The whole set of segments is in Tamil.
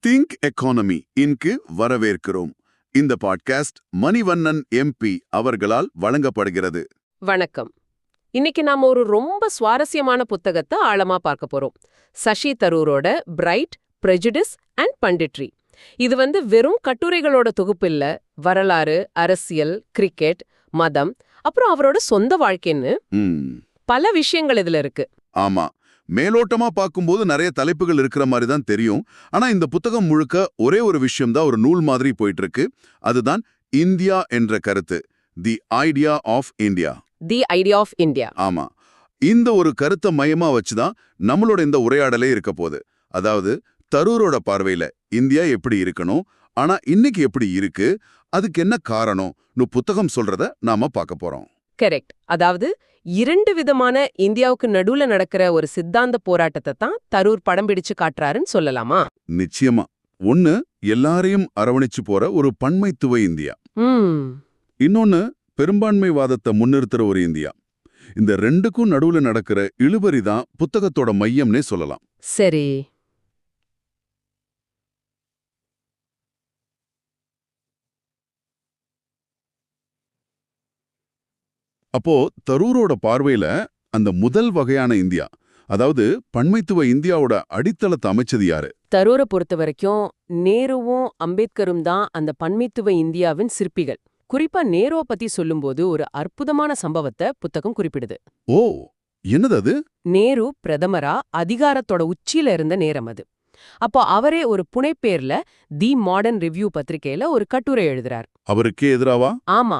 திங்க் எக்கானமி இன்க்கு வரவேற்கிறோம். இந்த பாட்காஸ்ட் மணிவண்ணன் எம்பி அவர்களால் வழங்கப்படுகிறது. வணக்கம். இன்னைக்கு நாம ஒரு ரொம்ப சுவாரஸ்யமான புத்தகத்தை ஆழமா பார்க்க போறோம். சசி தரூரோட பிரைட், பிரெஜுடிஸ் அண்ட் பண்டிட்ரி. இது வெறும் கட்டுரைகளோட தொகுப்பு இல்ல, வரலாறு, அரசியல், கிரிக்கெட், மதம், அப்புறம் அவரோட சொந்த வாழ்க்கைன்னு பல விஷயங்கள் இதுல இருக்கு. ஆமா, மேலோட்டமா பார்க்கும்போது நிறைய தலைப்புகள் இருக்கிற மாதிரி தான் தெரியும். ஆனா இந்த புத்தகம் முழுக்க ஒரே ஒரு விஷயம் தான் ஒரு நூல் மாதிரி போயிட்டு இருக்கு. அதுதான் இந்தியா என்ற கருத்து. The idea of India. The idea of India. ஆமா, இந்த ஒரு கருத்தை மையமா வச்சுதான் நம்மளோட இந்த உரையாடலே இருக்க போகுது. அதாவது தரூரோட பார்வையில இந்தியா எப்படி இருக்கணும், ஆனா இன்னைக்கு எப்படி இருக்கு, அதுக்கு என்ன காரணம், புத்தகம் சொல்றத நாம பார்க்க போறோம். கரெக்ட். அதாவது இரண்டு விதமான இந்தியாவுக்கு நடுவுல நடக்கிற ஒரு சித்தாந்த போராட்டத்தை தான் தரூர் படம் பிடிச்சு காட்டுறாருன்னு சொல்லலாமா? நிச்சயமா. ஒன்னு, எல்லாரையும் அரவணைச்சு போற ஒரு பன்மைத்துவ இந்தியா. இன்னொன்னு, பெரும்பான்மைவாதத்தை முன்னிறுத்துற ஒரு இந்தியா. இந்த ரெண்டுக்கும் நடுவுல நடக்கிற இழுபறி தான் புத்தகத்தோட மையம்னே சொல்லலாம். சரி. அப்போ தரூரோட பார்வையில அந்த முதல் வகையான இந்தியா, அதாவது பன்மைத்துவ இந்தியாவோட அடித்தளத்தை அமைச்சது யாரு? தரூரை பொறுத்த வரைக்கும் நேருவும் அம்பேத்கரும் தான் அந்த பன்மைத்துவ இந்தியாவின் சிற்பிகள். குறிப்பா நேருவை பத்தி சொல்லும்போது ஒரு அற்புதமான சம்பவத்தை புத்தகம் குறிப்பிடுது. ஓ, என்னது அது? நேரு பிரதமரா அதிகாரத்தோட உச்சியில இருந்த நேரம் அது. அப்போ அவரே ஒரு புனைப்பேர்ல தி மாடர்ன் ரிவ்யூ பத்திரிகையில ஒரு கட்டுரை எழுதுறார். அவருக்கே எதிராவா? ஆமா.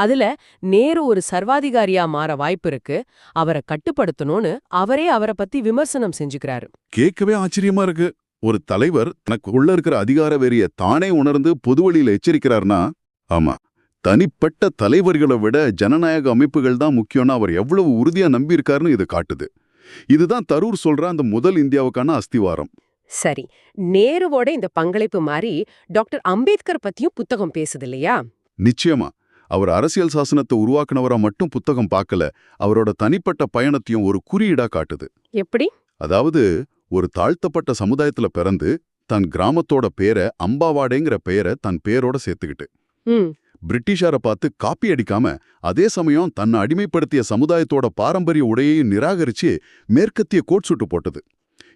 அதுல நேரு ஒரு சர்வாதிகாரியா மாற வாய்ப்பு இருக்கு, அவரை கட்டுப்படுத்தணும்னு அவரை பத்தி விமர்சனம் செஞ்சுக்கிறாரு. கேட்கவே ஆச்சரியமா இருக்கு. ஒரு தலைவர் தனக்கு உள்ள இருக்கிற அதிகார வெறிய தானே உணர்ந்து பொதுவழியில எச்சரிக்கிறார்னா, ஆமா, தனிப்பட்ட தலைவர்களை விட ஜனநாயக அமைப்புகள் தான் முக்கியம்னு அவர் எவ்வளவு உறுதியா நம்பி இருக்காருன்னு இது காட்டுது. இதுதான் தரூர் சொல்ற அந்த முதல் இந்தியாவுக்கான அஸ்திவாரம். சரி, நேருவோட இந்த பங்களிப்பு மாதிரி டாக்டர் அம்பேத்கர் பத்தியும் புத்தகம் பேசுது இல்லையா? நிச்சயமா. அவர் அரசியல் சாசனத்தை உருவாக்குனவரா மட்டும் புத்தகம் பார்க்கல, அவரோட தனிப்பட்ட பயணத்தையும் ஒரு குறியீடா காட்டுது. எப்படி? அதாவது ஒரு தாழ்த்தப்பட்ட சமுதாயத்துல பிறந்து தன் கிராமத்தோட பேரை, அம்பாவாடேங்கிற பெயரை தன் பேரோட சேர்த்துக்கிட்டு, பிரிட்டிஷாரை பார்த்து காப்பி அடிக்காம, அதே சமயம் தன்னை அடிமைப்படுத்திய சமுதாயத்தோட பாரம்பரிய உடையையும் நிராகரிச்சு மேற்கத்திய கோட் சுட்டு போட்டது.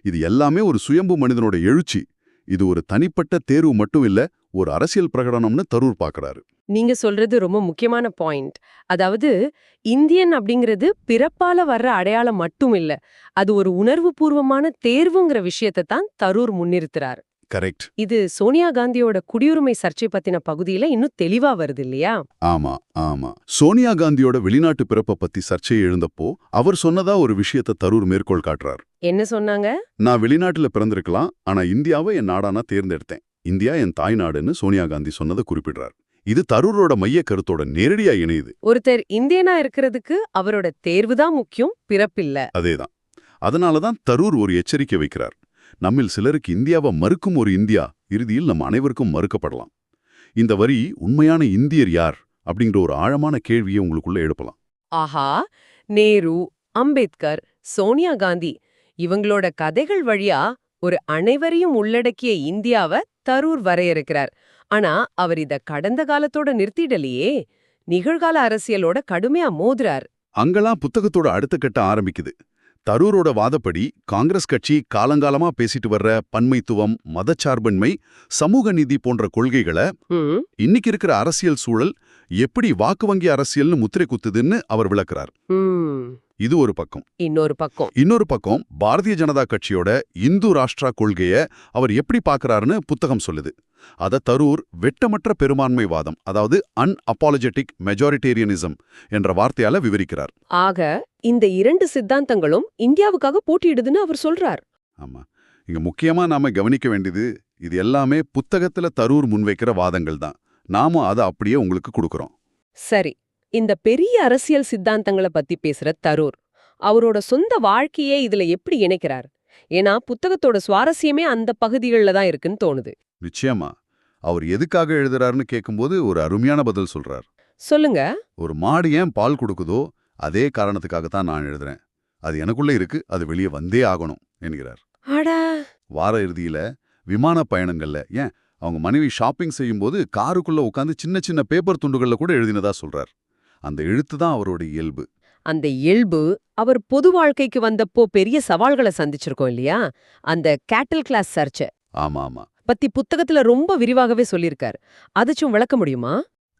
இது எல்லாமே ஒரு சுயம்பு மனிதனோட எழுச்சி. இது ஒரு தனிப்பட்ட தேர்வு மட்டும் இல்ல, ஒரு அரசியல் பிரகடனம்னு தரூர் பார்க்கறாரு. நீங்க சொல்றது ரொம்ப முக்கியமான பாயிண்ட். அதாவது இந்தியன் அப்படிங்கிறது பிறப்பால வர்ற அடையாளம் மட்டும் இல்ல, அது ஒரு உணர்வு பூர்வமான தேர்வுங்கிற விஷயத்தை தான் தரூர் முன்னிறுத்துறார். கரெக்ட். இது சோனியா காந்தியோட குடியுரிமை சர்ச்சை பத்தின பகுதியில இன்னும் தெளிவா வருது இல்லையா? ஆமா ஆமா. சோனியா காந்தியோட வெளிநாட்டு பிறப்பை பத்தி சர்ச்சை எழுந்தப்போ அவர் சொன்னதா ஒரு விஷயத்தை தரூர் மேற்கோள் காட்டுறார். என்ன சொன்னாங்க? நான் வெளிநாட்டுல பிறந்திருக்கலாம், ஆனா இந்தியாவை என் நாடானா தேர்ந்தெடுத்தேன். இந்தியா என் தாய்நாடுன்னு சோனியா காந்தி சொன்னதை குறிப்பிடுறார். இது தரூரோட மைய கருத்தோட நேரடியா இணையுது. ஒருத்தர் இந்தியனா இருக்கிறதுக்கு அவரோட தேர்வுதான் முக்கியம், பிறப்பில்ல. அதேதான். அதனாலதான் தரூர் ஒரு எச்சரிக்கை வைக்கிறார். நம்மில் சிலருக்கு இந்தியாவை மறுக்கும் ஒரு இந்தியா இறுதியில் நம் அனைவருக்கும் மறுக்கப்படலாம். இந்த வரி உண்மையான இந்தியர் யார் அப்படிங்கிற ஒரு ஆழமான கேள்வியை உங்களுக்குள்ள எழுப்பலாம். ஆஹா, நேரு, அம்பேத்கர், சோனியா காந்தி இவங்களோட கதைகள் வழியா ஒரு அனைவரையும் உள்ளடக்கிய இந்தியாவை தரூர் வரையறுக்கிறார். ஆனா அவர் இத கடந்த காலத்தோட நிறுத்திடலையே, நிகழ்கால அரசியலோட கடுமையா மோதுறார். அங்கெல்லாம் புத்தகத்தோட அடுத்த கட்ட ஆரம்பிக்குது. தரூரோட வாதப்படி காங்கிரஸ் கட்சி காலங்காலமா பேசிட்டு வர்ற பன்மைத்துவம், மதச்சார்பின்மை, சமூக நீதி போன்ற கொள்கைகளை இன்னைக்கு இருக்கிற அரசியல் சூழல் எப்படி வாக்கு வங்கி அரசியல்னு முத்திரை குத்துதுன்னு அவர் விளக்குறார். இது ஒரு பக்கம். இன்னொரு பக்கம் பாரதிய ஜனதா கட்சியோட இந்து ராஷ்டிரா கொள்கைய அவர் எப்படி பார்க்கறாருன்னு புத்தகம் சொல்லுது. அத தரூர் வெட்டமற்ற பெரும்பான்மைவாதம், அதாவது அன்அப்பாலஜெட்டிக் மெஜாரிட்டேரியனிசம் என்ற வார்த்தையால விவரிக்கிறார். ஆக இந்த இரண்டு சித்தாந்தங்களும் இந்தியாவுக்காக போட்டியிடுதுன்னு அவர் சொல்றார். ஆமா, இங்க முக்கியமா நாம கவனிக்க வேண்டியது, இது எல்லாமே புத்தகத்துல தரூர் முன்வைக்கிற வாதங்கள் தான். நாம அதை அப்படியே உங்களுக்கு கொடுக்கறோம். சரி, இந்த பெரிய அரசியல் சித்தாந்தங்களை பத்தி பேசுற தரூர் அவரோட சொந்த வாழ்க்கையே இதுல எப்படி இணைக்கிறார்? ஏன்னா புத்தகத்தோட சுவாரஸ்யமே அந்த பகுதிகளில் தான் இருக்குன்னு தோணுது. நிச்சயமா. அவர் எதுக்காக எழுதுறாருன்னு கேட்கும்போது ஒரு அருமையான பதில் சொல்றார். சொல்லுங்க. ஒரு மாடு ஏன் பால் கொடுக்குதோ அதே காரணத்துக்காகத்தான் நான் எழுதுறேன். அது எனக்குள்ள இருக்கு, அது வெளியே வந்தே ஆகணும் என்கிறார். அடா. வார இறுதியில விமான பயணங்கள்ல, ஏன் அவங்க மனைவி ஷாப்பிங் செய்யும்போது காருக்குள்ள உட்காந்து சின்ன சின்ன பேப்பர் துண்டுகள்ல கூட எழுதினதா சொல்றார். அந்த எழுத்து தான் அவரோட இயல்பு. அந்த இயல்பு அவர் பொது வாழ்க்கைக்கு வந்தப்போ பெரிய சவால்களை சந்திச்சிருக்கோம் இல்லையா? அந்த கேட்டல் கிளாஸ் சர்ச்ச ஆமா ஆமா, பத்தி புத்தகத்துல ரொம்ப விரிவாகவே சொல்லியிருக்காரு. அதைச்சும் விளக்க முடியுமா?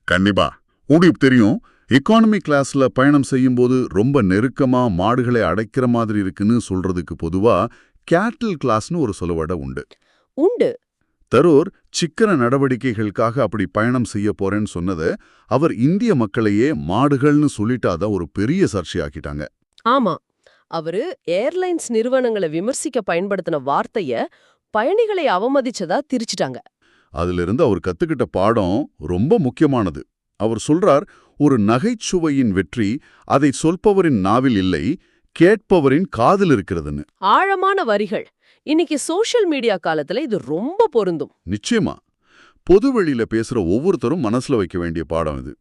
கண்டிப்பா. உங்களுக்கு தெரியும், எக்கானமி கிளாஸ்ல பயணம் செய்யும்போது ரொம்ப நெருக்கமா மாடுகளை அடைக்கிற மாதிரி இருக்குன்னு சொல்றதுக்கு பொதுவா கேட்டில் கிளாஸ்னு ஒரு சொலவடை உண்டு. உண்டு. தரூர் சிக்கன நடவடிக்கைகளுக்காக அப்படி பயணம் செய்ய போறேன்னு சொன்னதை அவர் இந்திய மக்களையே மாடுகள்னு சொல்லிட்டாதான் ஒரு பெரிய சர்ச்சையாக்கிட்டாங்க. ஆமா, அவரு ஏர்லைன்ஸ் நிறுவனங்களை விமர்சிக்க பயன்படுத்தின வார்த்தைய பயணிகளை அவமதிச்சதா திரிச்சிட்டாங்க. அதிலிருந்து அவர் கத்துக்கிட்ட பாடம் ரொம்ப முக்கியமானது. அவர் சொல்றார், ஒரு நகைச்சுவையின் வெற்றி அதை சொல்பவரின் நாவில் இல்லை, கேட்பவரின் காதில் இருக்கிறதுன்னு. ஆழமான வரிகள். இன்னைக்கு சோஷியல் மீடியா காலத்துல இது ரொம்ப பொருந்தும். நிச்சயமா. பொதுவெளியில பேசுற ஒவ்வொருத்தரும் மனசுல வைக்க வேண்டிய பாடம் இது.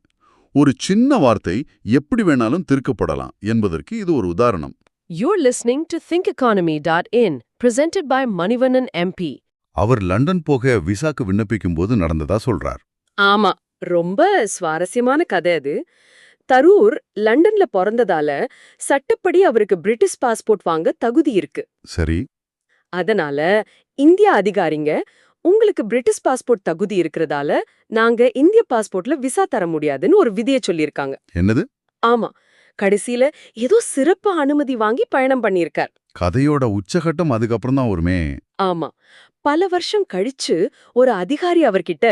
ஒரு சின்ன வார்த்தை எப்படி வேணாலும் திருக்கப்படலாம் என்பதற்கு இது ஒரு உதாரணம். You're listening to thinkeconomy.in, presented by Manivannan MP. அவர் லண்டன் போக விசாக்கு விண்ணப்பிக்கும் போது நடந்ததா சொல்றார். ஆமா, ரொம்ப சுவாரஸ்யமான கதை அது. தரூர் லண்டன்ல பிறந்ததால சட்டப்படி அவருக்கு பிரிட்டிஷ் பாஸ்போர்ட் வாங்க தகுதி இருக்கு. சரி. அதனால இந்திய அதிகாரிங்க, உங்களுக்கு பிரிட்டிஷ் பாஸ்போர்ட் தகுதி இருக்கிறதால நாங்க இந்திய பாஸ்போர்ட்ல விசா தர முடியாதுன்னு ஒரு விதியை சொல்லியிருக்காங்க. என்னது? ஆமா, கடைசியில ஏதோ சிறப்பு அனுமதி வாங்கி பயணம் பண்ணியிருக்கார். கதையோட உச்சகட்டம் அதுக்கப்புறம் தான் வருமே. ஆமா, பல வருஷம் கழிச்சு ஒரு அதிகாரி அவர்கிட்ட,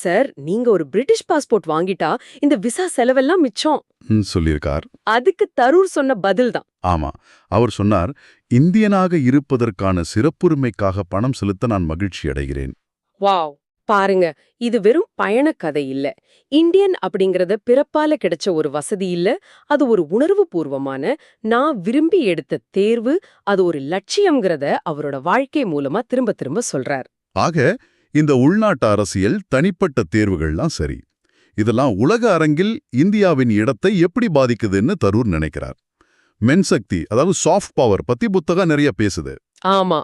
சார் நீங்க ஒரு பிரிட்டிஷ் பாஸ்போர்ட் வாங்கிட்டா இந்த விசா செலவெல்லாம் மிச்சம் சொல்லியிருக்கார். அதுக்கு தரூர் சொன்ன பதில் தான். ஆமா, அவர் சொன்னார், இந்தியனாக இருப்பதற்கான சிறப்புரிமைக்காக பணம் செலுத்த நான் மகிழ்ச்சி அடைகிறேன். வாவ், பாருங்க, இது வெறும் பயண கதை இல்ல. இந்தியன் அப்படிங்கறத பிறப்பால கிடைச்ச ஒரு வசதி இல்ல, அது ஒரு உணர்வு பூர்வமான, நான் விரும்பி எடுத்த தேர்வு, அது ஒரு லட்சியம்ங்கிறத அவரோட வாழ்க்கை மூலமா திரும்ப திரும்ப சொல்றார். ஆக இந்த உள்நாட்டு அரசியல், தனிப்பட்ட தேர்வுகள்லாம் சரி, இதெல்லாம் உலக அரங்கில் இந்தியாவின் இடத்தை எப்படி பாதிக்குதுன்னு தரூர் நினைக்கிறார். மென்சக்தி, அதாவது சாஃப்ட் பவர் பத்தி புத்தகம் நிறைய பேசுது. ஆமா,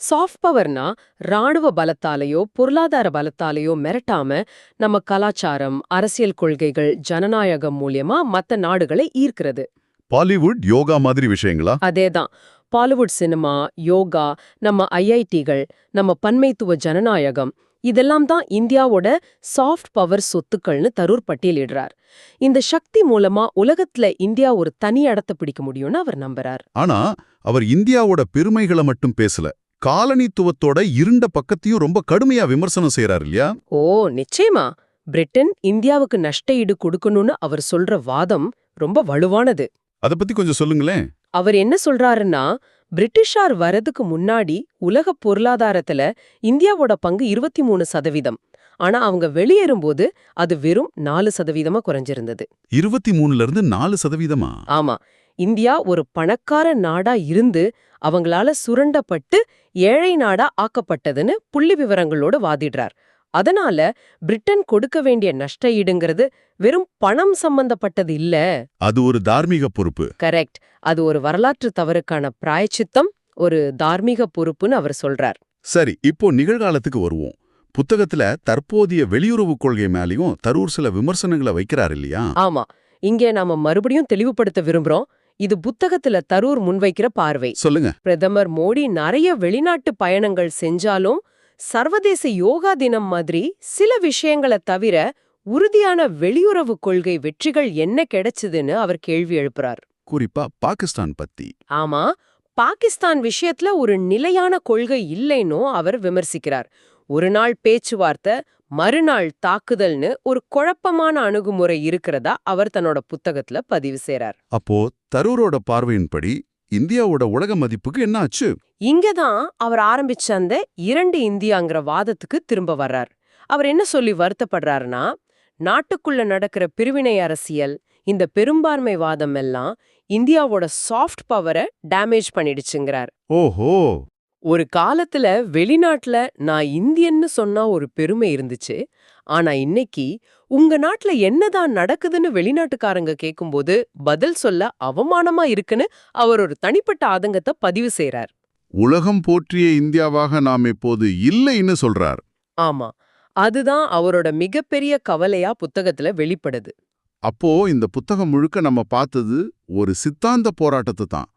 சாஃப்ட் பவர்னா ராணுவ பலத்தாலேயோ பொருளாதார பலத்தாலேயோ மிரட்டாம நம்ம கலாச்சாரம், அரசியல் கொள்கைகள், ஜனநாயகம் மூலியமா மத்த நாடுகளை ஈர்க்கிறது. பாலிவுட், யோகா மாதிரி விஷயங்களா? அதேதான். பாலிவுட் சினிமா, யோகா, நம்ம ஐஐடிகள், நம்ம பன்மைத்துவ ஜனநாயகம், இதெல்லாம் தான் இந்தியாவோட சாஃப்ட் பவர் சொத்துக்கள்னு தரூர் பட்டியலிடுறார். இந்த சக்தி மூலமா உலகத்துல இந்தியா ஒரு தனி இடத்தை பிடிக்க முடியும்னு அவர் நம்புறார். ஆனா அவர் இந்தியாவோட பெருமைகளை மட்டும் பேசல, காலனித்துவத்தோட இருண்ட பக்கத்தையும் ரொம்ப கடுமையா விமர்சனம் செய்யறாரு இல்லையா? ஓ நிச்சயமா. பிரிட்டன் இந்தியாவுக்கு நஷ்ட ஈடு கொடுக்கணும்னு அவர் சொல்ற வாதம் ரொம்ப வலுவானது. அத பத்தி கொஞ்சம் சொல்லுங்களேன். அவர் என்ன சொல்றாருன்னா, பிரிட்டிஷார் வரதுக்கு முன்னாடி உலக பொருளாதாரத்துல இந்தியாவோட பங்கு 23%. ஆனா அவங்க வெளியேறும்போது அது வெறும் 4% குறைஞ்சிருந்தது. 23லிருந்து 4%? ஆமா, இந்தியா ஒரு பணக்கார நாடா இருந்து அவங்களால சுரண்டப்பட்டு ஏழை நாடா ஆக்கப்பட்டதுன்னு புள்ளி விவரங்களோடு வாதிடுறார். அதனால பிரிட்டன் கொடுக்க வேண்டிய நஷ்ட ஈடுங்கிறது வெறும் பணம் சம்பந்தப்பட்டது இல்ல, அது ஒரு தார்மீக பொறுப்பு. கரெக்ட். அது ஒரு வரலாற்று தவறுக்கான பிராயச்சித்தம், ஒரு தார்மீக பொறுப்புன்னு அவர் சொல்றார். சரி, இப்போ நிகழ்காலத்துக்கு வருவோம். புத்தகத்துல தற்போதைய வெளியுறவு கொள்கை மேலேயும் தரூர் சில விமர்சனங்களை வைக்கிறார் இல்லையா? ஆமா, இங்கே நாம மறுபடியும் தெளிவுபடுத்த விரும்புறோம். இது புத்தகத்துல தரூர் முன்வைக்கிற பார்வை. சொல்லுங்க. பிரதமர் மோடி நிறைய வெளிநாட்டு பயணங்கள் செஞ்சாலும் சர்வதேச யோகா தினம் மாதிரி சில விஷயங்களை தவிர உறுதியான வெளியுறவு கொள்கை வெற்றிகள் என்ன கிடைச்சதுன்னு அவர் கேள்வி எழுப்புறார். குறிப்பா பாகிஸ்தான் பத்தி. ஆமா, பாகிஸ்தான் விஷயத்துல ஒரு நிலையான கொள்கை இல்லைன்னு அவர் விமர்சிக்கிறார். ஒரு நாள் பேச்சுவார்த்தை, மறுநாள் தாக்குதல்னு ஒரு குழப்பமான அணுகுமுறை இருக்கிறதா அவர் தன்னோட புத்தகத்துல பதிவு செய்றார். அப்போ தரூரோட பார்வையின்படி இந்தியாவோட உலக மதிப்புக்கு என்ன ஆச்சு? இங்கதான் அவர் ஆரம்பிச்ச அந்த 2 இந்தியாங்கிற வாதத்துக்கு திரும்ப வர்றார். அவர் என்ன சொல்லி வருத்தப்படுறாருன்னா, நாட்டுக்குள்ள நடக்கிற பிரிவினை அரசியல், இந்த பெரும்பான்மை வாதம் எல்லாம் இந்தியாவோட சாஃப்ட் பவரை டேமேஜ் பண்ணிடுச்சுங்கிறார். ஓஹோ. ஒரு காலத்துல வெளிநாட்டுல நான் இந்தியன்னு சொன்னா ஒரு பெருமை இருந்துச்சு. ஆனா இன்னைக்கு உங்க நாட்டுல என்னதான் நடக்குதுன்னு வெளிநாட்டுக்காரங்க கேக்கும்போது பதில் சொல்ல அவமானமா இருக்குன்னு அவர் ஒரு தனிப்பட்ட ஆதங்கத்தை பதிவு செய்றார். உலகம் போற்றிய இந்தியாவாக நாம் இப்போது இல்லைன்னு சொல்றார். ஆமா, அதுதான் அவரோட மிகப்பெரிய கவலையா புத்தகத்துல வெளிப்படுது. அப்போ இந்த புத்தகம் முழுக்க நம்ம பார்த்தது ஒரு சித்தாந்த போராட்டத்தை தான்.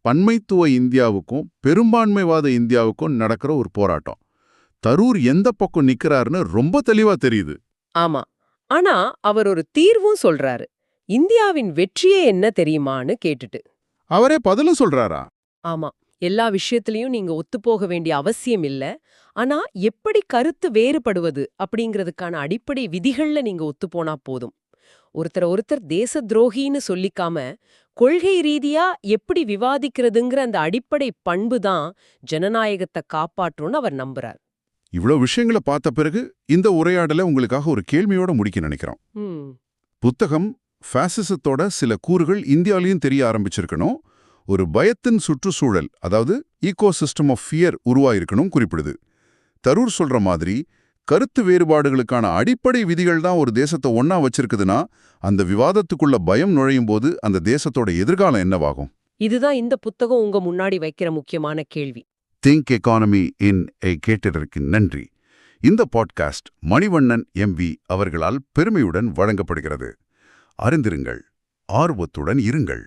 பன்மைத்துவ இந்தியாவுக்கும் பெரும்பான்மைவாத இந்தியாவுக்கும் நடக்கிற ஒரு போராட்டம். தரூர் எந்த பக்கம் நிக்கிறாருன்னு ரொம்ப தெளிவா தெரியுது. ஆமா, ஆனா அவர் ஒரு தீர்வும் சொல்றாரு. இந்தியாவின் வெற்றியே என்ன தெரியுமான்னு கேட்டுட்டு. அவரே பதிலும் சொல்றாரா? ஆமா, எல்லா விஷயத்திலயும் நீங்க ஒத்துப்போக வேண்டிய அவசியம் இல்ல. ஆனா எப்படி கருத்து வேறுபடுவது அப்படிங்கிறதுக்கான அடிப்படை விதிகள்ல நீங்க ஒத்துப்போனா போதும். ஒருத்தர் தேச துரோகின்னு சொல்லிக்காம கொள்கை ரீதியா எப்படி விவாதிக்கிறதுங்கிற அந்த அடிப்படை பண்பு தான் ஜனநாயகத்தை காப்பாற்றும்னு அவர் நம்புறார். இவ்ளோ விஷயங்களை பார்த்த பிறகு இந்த உரையாடலை உங்களுக்காக ஒரு கேள்வியோட முடிக்க நினைக்கிறோம். புத்தகம் ஃபாசிசத்தோட சில கூறுகள் இந்தியாவிலையும் தெரிய ஆரம்பிச்சிருக்கணும், ஒரு பயத்தின் சுற்றுச்சூழல், அதாவது ஈகோசிஸ்டம் ஆஃப் ஃபியர் உருவாயிருக்கணும் குறிப்பிடுது. தரூர் சொல்ற மாதிரி கருத்து வேறுபாடுகளுக்கான அடிப்படை விதிகள் தான் ஒரு தேசத்தை ஒன்னா வச்சிருக்குதுன்னா, அந்த விவாதத்துக்குள்ள பயம் நுழையும் போது அந்த தேசத்தோட எதிர்காலம் என்னவாகும்? இதுதான் இந்த புத்தகம் உங்க முன்னாடி வைக்கிற முக்கியமான கேள்வி. திங்க் எக்கானமி இன் கேட்டதற்கு நன்றி. இந்த பாட்காஸ்ட் மணிவண்ணன் எம்பி அவர்களால் பெருமையுடன் வழங்கப்படுகிறது. அறிந்திருங்கள், ஆர்வத்துடன் இருங்கள்.